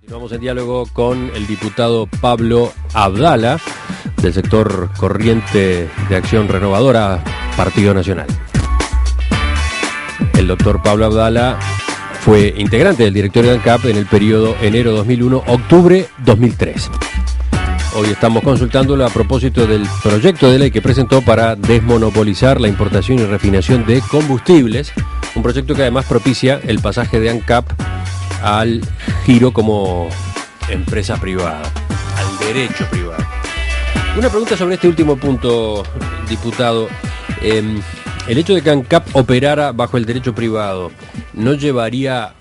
Vamos en diálogo con el diputado Pablo Abdala, del sector Corriente de Acción Renovadora, Partido Nacional. El doctor Pablo Abdala fue integrante del directorio de ANCAP en el periodo enero 2001-octubre 2003. Hoy estamos consultándolo a propósito del proyecto de ley que presentó para desmonopolizar la importación y refinación de combustibles, un proyecto que además propicia el pasaje de ANCAP al giro como empresa privada, al derecho privado. Una pregunta sobre este último punto, diputado. El hecho de que ANCAP operara bajo el derecho privado, ¿no llevaría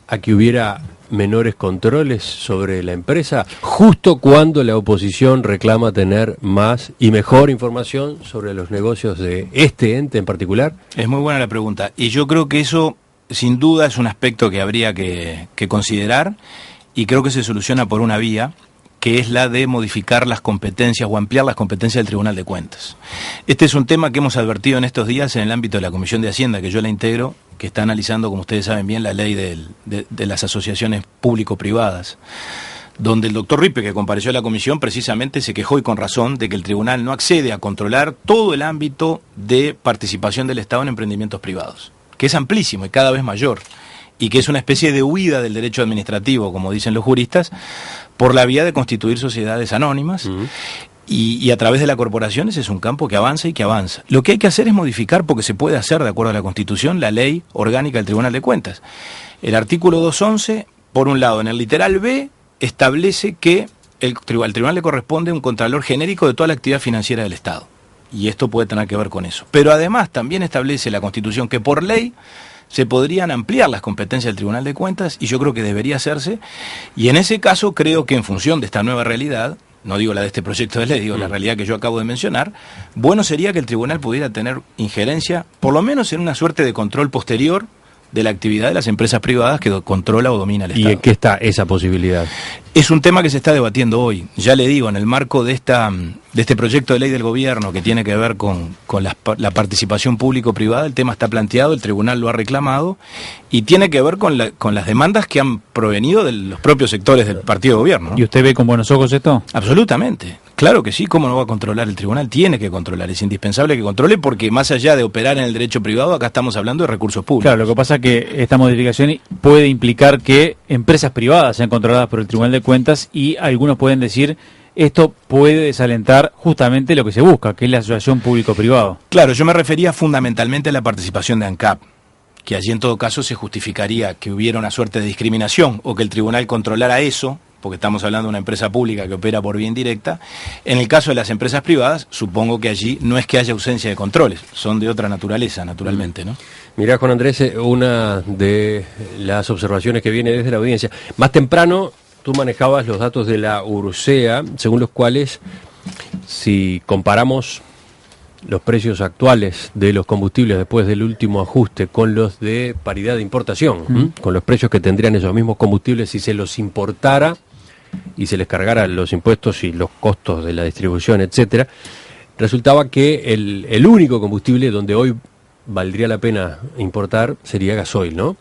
a que hubiera menores controles sobre la empresa, justo cuando la oposición reclama tener más y mejor información sobre los negocios de este ente en particular? Es muy buena la pregunta, y yo creo que eso sin duda es un aspecto que habría que considerar, y creo que se soluciona por una vía, que es la de modificar las competencias o ampliar las competencias del Tribunal de Cuentas. Este es un tema que hemos advertido en estos días en el ámbito de la Comisión de Hacienda, que yo la integro, que está analizando, como ustedes saben bien, la ley de las asociaciones público-privadas, donde el doctor Ripe, que compareció a la comisión, precisamente se quejó, y con razón, de que el tribunal no accede a controlar todo el ámbito de participación del Estado en emprendimientos privados, que es amplísimo y cada vez mayor, y que es una especie de huida del derecho administrativo, como dicen los juristas, por la vía de constituir sociedades anónimas, y a través de la corporación. Ese es un campo que avanza y que avanza. Lo que hay que hacer es modificar, porque se puede hacer, de acuerdo a la Constitución, la ley orgánica del Tribunal de Cuentas. El artículo 211, por un lado, en el literal B, establece que al tribunal le corresponde un contralor genérico de toda la actividad financiera del Estado. Y esto puede tener que ver con eso. Pero además también establece la Constitución que por ley se podrían ampliar las competencias del Tribunal de Cuentas, y yo creo que debería hacerse, y en ese caso creo que en función de esta nueva realidad, no digo la de este proyecto de ley, digo la realidad que yo acabo de mencionar, bueno sería que el tribunal pudiera tener injerencia, por lo menos en una suerte de control posterior de la actividad de las empresas privadas que controla o domina el Estado. ¿Y en qué está esa posibilidad? Es un tema que se está debatiendo hoy. Ya le digo, en el marco de este proyecto de ley del gobierno que tiene que ver con la participación público-privada, el tema está planteado, el tribunal lo ha reclamado, y tiene que ver con las demandas que han provenido de los propios sectores del partido de gobierno, ¿no? ¿Y usted ve con buenos ojos esto? Absolutamente. Claro que sí. ¿Cómo no va a controlar? El tribunal tiene que controlar. Es indispensable que controle, porque más allá de operar en el derecho privado, acá estamos hablando de recursos públicos. Claro, lo que pasa es que esta modificación puede implicar que empresas privadas sean controladas por el Tribunal de Cuentas, y algunos pueden decir esto puede desalentar justamente lo que se busca, que es la asociación público-privado. Claro, yo me refería fundamentalmente a la participación de ANCAP, que allí en todo caso se justificaría que hubiera una suerte de discriminación, o que el tribunal controlara eso, porque estamos hablando de una empresa pública que opera por vía indirecta. En el caso de las empresas privadas, supongo que allí no es que haya ausencia de controles, son de otra naturaleza, naturalmente, ¿no? Mirá, Juan Andrés, una de las observaciones que viene desde la audiencia. Más temprano tú manejabas los datos de la URSEA, según los cuales, si comparamos los precios actuales de los combustibles después del último ajuste con los de paridad de importación, con los precios que tendrían esos mismos combustibles si se los importara y se les cargara los impuestos y los costos de la distribución, etcétera, resultaba que el único combustible donde hoy valdría la pena importar sería gasoil, ¿no?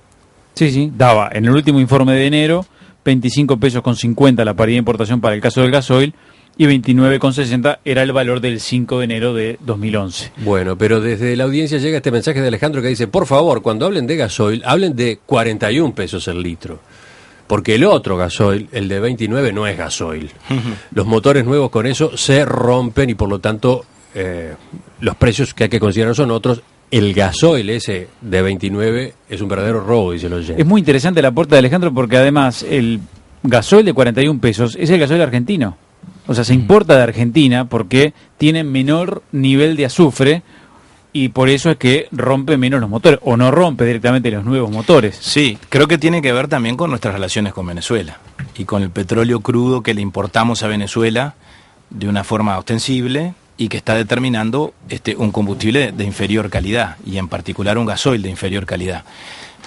Sí, daba en el último informe de enero 25 pesos con 50 la paridad de importación para el caso del gasoil, y 29,60 era el valor del 5 de enero de 2011. Bueno, pero desde la audiencia llega este mensaje de Alejandro que dice, por favor, cuando hablen de gasoil, hablen de 41 pesos el litro, porque el otro gasoil, el de 29, no es gasoil. Los motores nuevos con eso se rompen, y por lo tanto los precios que hay que considerar son otros. El gasoil ese de 29 es un verdadero robo, dice el oyente. Es muy interesante el aporte de Alejandro, porque además el gasoil de 41 pesos es el gasoil argentino. O sea, se importa de Argentina porque tiene menor nivel de azufre, y por eso es que rompe menos los motores, o no rompe directamente los nuevos motores. Sí, creo que tiene que ver también con nuestras relaciones con Venezuela y con el petróleo crudo que le importamos a Venezuela de una forma ostensible, y que está determinando un combustible de inferior calidad, y en particular un gasoil de inferior calidad.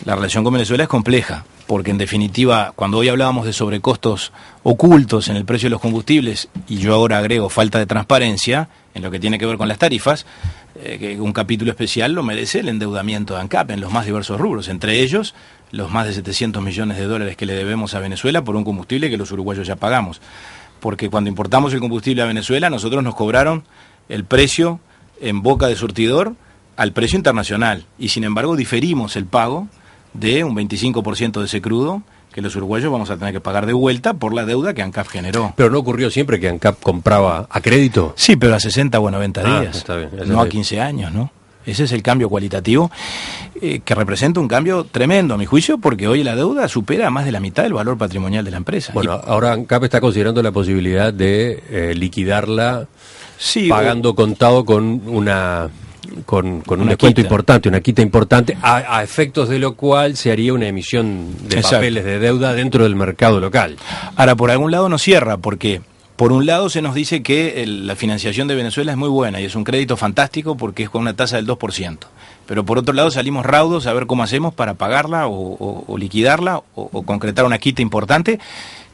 La relación con Venezuela es compleja, porque en definitiva, cuando hoy hablábamos de sobrecostos ocultos en el precio de los combustibles, y yo ahora agrego falta de transparencia en lo que tiene que ver con las tarifas, que un capítulo especial lo merece el endeudamiento de ANCAP en los más diversos rubros, entre ellos los más de 700 millones de dólares que le debemos a Venezuela por un combustible que los uruguayos ya pagamos. Porque cuando importamos el combustible a Venezuela, nosotros nos cobraron el precio en boca de surtidor al precio internacional, y sin embargo diferimos el pago de un 25% de ese crudo que los uruguayos vamos a tener que pagar de vuelta por la deuda que ANCAP generó. Pero no ocurrió siempre que ANCAP compraba a crédito. Sí, pero a 60 o a 90 días, está bien, no a 15 años, ¿no? Ese es el cambio cualitativo que representa un cambio tremendo, a mi juicio, porque hoy la deuda supera más de la mitad del valor patrimonial de la empresa. Bueno, ahora ANCAP está considerando la posibilidad de liquidarla pagando contado con una un descuento importante, una quita importante, a efectos de lo cual se haría una emisión de papeles de deuda dentro del mercado local. Ahora, por algún lado no cierra, porque por un lado se nos dice que la financiación de Venezuela es muy buena y es un crédito fantástico porque es con una tasa del 2%. Pero por otro lado salimos raudos a ver cómo hacemos para pagarla o liquidarla o concretar una quita importante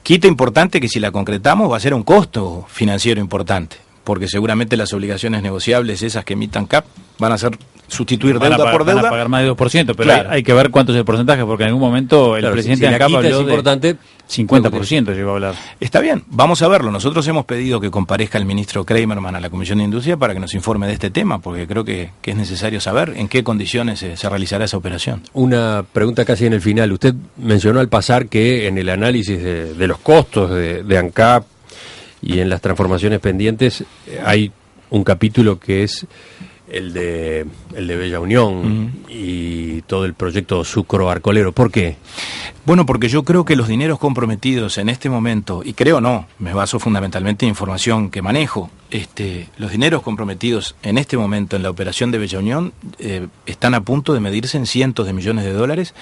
que si la concretamos va a ser un costo financiero importante, porque seguramente las obligaciones negociables, esas que emita ANCAP, van a ser sustituir deuda por deuda. Van a pagar más de 2%, pero claro, hay que ver cuánto es el porcentaje, porque en algún momento el presidente de ANCAP habló importante, de 50%, llegó a hablar. Está bien, vamos a verlo. Nosotros hemos pedido que comparezca el ministro Kramerman a la Comisión de Industria para que nos informe de este tema, porque creo que es necesario saber en qué condiciones se realizará esa operación. Una pregunta casi en el final. Usted mencionó al pasar que en el análisis de los costos de ANCAP y en las transformaciones pendientes hay un capítulo que es el de Bella Unión y todo el proyecto Sucro Arcolero. ¿Por qué? Bueno, porque yo creo que los dineros comprometidos en este momento, y creo no, me baso fundamentalmente en información que manejo, los dineros comprometidos en este momento en la operación de Bella Unión están a punto de medirse en cientos de millones de dólares,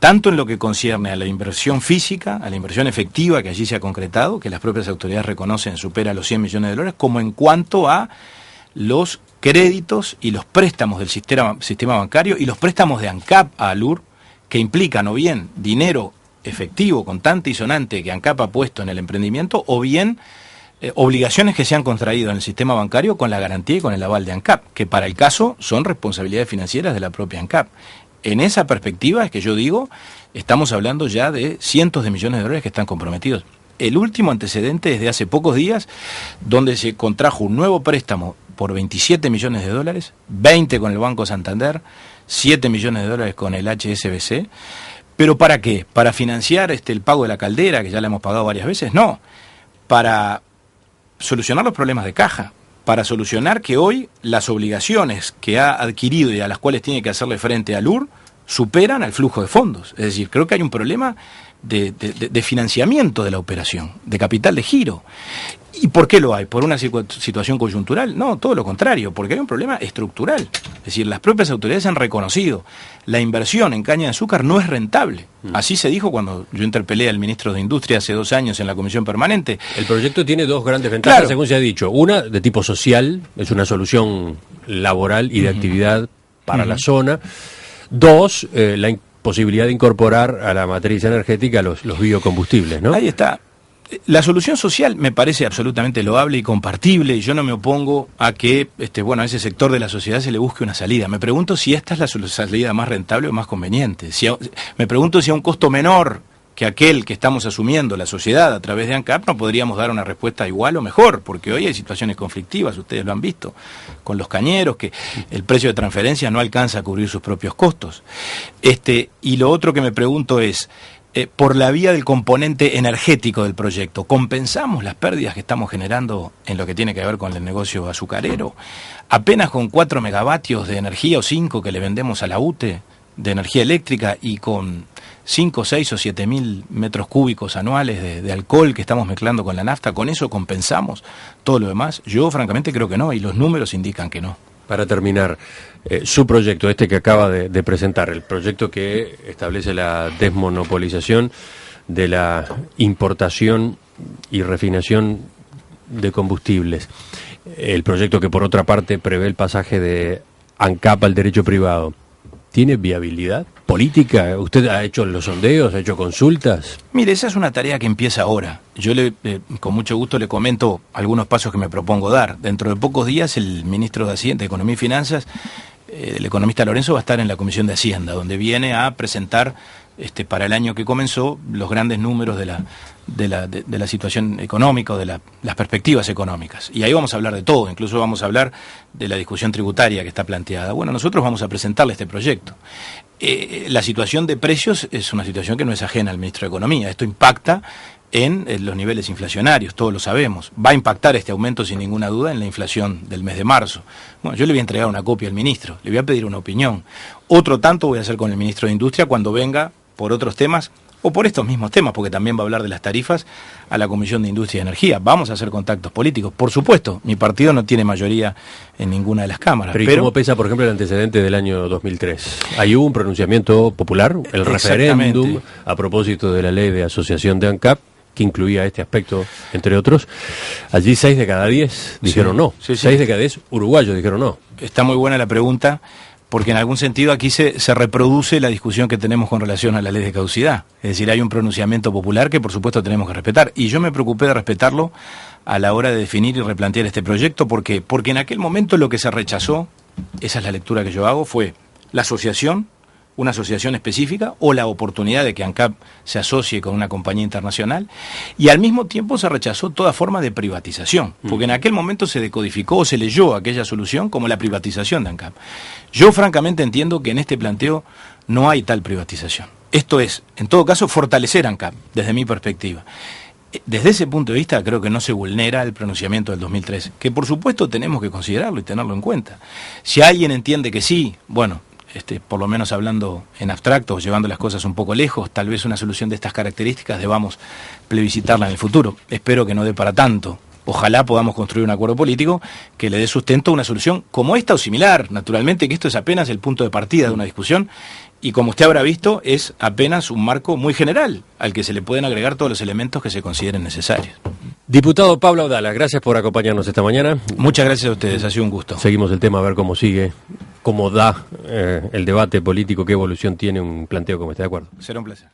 tanto en lo que concierne a la inversión física, a la inversión efectiva que allí se ha concretado, que las propias autoridades reconocen supera los 100 millones de dólares, como en cuanto a los créditos y los préstamos del sistema bancario y los préstamos de ANCAP a ALUR, que implican o bien dinero efectivo, contante y sonante que ANCAP ha puesto en el emprendimiento, o bien obligaciones que se han contraído en el sistema bancario con la garantía y con el aval de ANCAP, que para el caso son responsabilidades financieras de la propia ANCAP. En esa perspectiva es que yo digo, estamos hablando ya de cientos de millones de dólares que están comprometidos. El último antecedente es de hace pocos días, donde se contrajo un nuevo préstamo por 27 millones de dólares, 20 con el Banco Santander, 7 millones de dólares con el HSBC. ¿Pero para qué? ¿Para financiar el pago de la caldera, que ya la hemos pagado varias veces? No, para solucionar los problemas de caja, para solucionar que hoy las obligaciones que ha adquirido y a las cuales tiene que hacerle frente a ALUR superan al flujo de fondos. Es decir, creo que hay un problema de financiamiento de la operación, de capital de giro. ¿Y por qué lo hay? ¿Por una situación coyuntural? No, todo lo contrario, porque hay un problema estructural. Es decir, las propias autoridades han reconocido la inversión en caña de azúcar no es rentable. Así se dijo cuando yo interpelé al ministro de Industria hace 2 años en la Comisión Permanente. El proyecto tiene 2 grandes ventajas, claro, según se ha dicho. Una, de tipo social, es una solución laboral y de actividad para la zona. 2, la posibilidad de incorporar a la matriz energética los biocombustibles, ¿no? Ahí está. La solución social me parece absolutamente loable y compartible, y yo no me opongo a que a ese sector de la sociedad se le busque una salida. Me pregunto si esta es la salida más rentable o más conveniente. Me pregunto si a un costo menor que aquel que estamos asumiendo la sociedad a través de ANCAP no podríamos dar una respuesta igual o mejor, porque hoy hay situaciones conflictivas, ustedes lo han visto, con los cañeros, que el precio de transferencia no alcanza a cubrir sus propios costos. Y lo otro que me pregunto es, por la vía del componente energético del proyecto, ¿compensamos las pérdidas que estamos generando en lo que tiene que ver con el negocio azucarero? Apenas con 4 megavatios de energía o 5 que le vendemos a la UTE de energía eléctrica y con 5, 6 o 7 mil metros cúbicos anuales de alcohol que estamos mezclando con la nafta, ¿con eso compensamos todo lo demás? Yo francamente creo que no, y los números indican que no. Para terminar, su proyecto, que acaba de presentar, el proyecto que establece la desmonopolización de la importación y refinación de combustibles, el proyecto que por otra parte prevé el pasaje de ANCAP al derecho privado, ¿tiene viabilidad? política? ¿Usted ha hecho los sondeos, ha hecho consultas? Mire, esa es una tarea que empieza ahora. Yo con mucho gusto le comento algunos pasos que me propongo dar. Dentro de pocos días el ministro de Hacienda, Economía y Finanzas, el economista Lorenzo, va a estar en la Comisión de Hacienda, donde viene a presentar para el año que comenzó los grandes números de la situación económica o de las perspectivas económicas. Y ahí vamos a hablar de todo, incluso vamos a hablar de la discusión tributaria que está planteada. Bueno, nosotros vamos a presentarle este proyecto. La situación de precios es una situación que no es ajena al ministro de Economía. Esto impacta en los niveles inflacionarios, todos lo sabemos. Va a impactar este aumento sin ninguna duda en la inflación del mes de marzo. Bueno, yo le voy a entregar una copia al ministro, le voy a pedir una opinión. Otro tanto voy a hacer con el ministro de Industria cuando venga por otros temas o por estos mismos temas, porque también va a hablar de las tarifas a la Comisión de Industria y Energía. Vamos a hacer contactos políticos. Por supuesto, mi partido no tiene mayoría en ninguna de las cámaras. Pero ¿y cómo pesa, por ejemplo, el antecedente del año 2003? Ahí hubo un pronunciamiento popular, el referéndum, a propósito de la ley de asociación de ANCAP, que incluía este aspecto, entre otros. Allí 6 de cada 10 dijeron no. 6 de cada 10 uruguayos dijeron no. Está muy buena la pregunta, porque en algún sentido aquí se reproduce la discusión que tenemos con relación a la ley de caducidad. Es decir, hay un pronunciamiento popular que por supuesto tenemos que respetar. Y yo me preocupé de respetarlo a la hora de definir y replantear este proyecto, porque en aquel momento lo que se rechazó, esa es la lectura que yo hago, fue la asociación, una asociación específica, o la oportunidad de que ANCAP se asocie con una compañía internacional, y al mismo tiempo se rechazó toda forma de privatización, porque en aquel momento se decodificó o se leyó aquella solución como la privatización de ANCAP. Yo francamente entiendo que en este planteo no hay tal privatización. Esto es, en todo caso, fortalecer ANCAP, desde mi perspectiva. Desde ese punto de vista creo que no se vulnera el pronunciamiento del 2013, que por supuesto tenemos que considerarlo y tenerlo en cuenta. Si alguien entiende que sí, bueno, por lo menos hablando en abstracto, llevando las cosas un poco lejos, tal vez una solución de estas características debamos plebiscitarla en el futuro. Espero que no dé para tanto. Ojalá podamos construir un acuerdo político que le dé sustento a una solución como esta o similar. Naturalmente que esto es apenas el punto de partida de una discusión y, como usted habrá visto, es apenas un marco muy general al que se le pueden agregar todos los elementos que se consideren necesarios. Diputado Pablo Abdala, gracias por acompañarnos esta mañana. Muchas gracias a ustedes, ha sido un gusto. Seguimos el tema a ver cómo sigue, cómo da el debate político, qué evolución tiene un planteo como este. De acuerdo. Será un placer.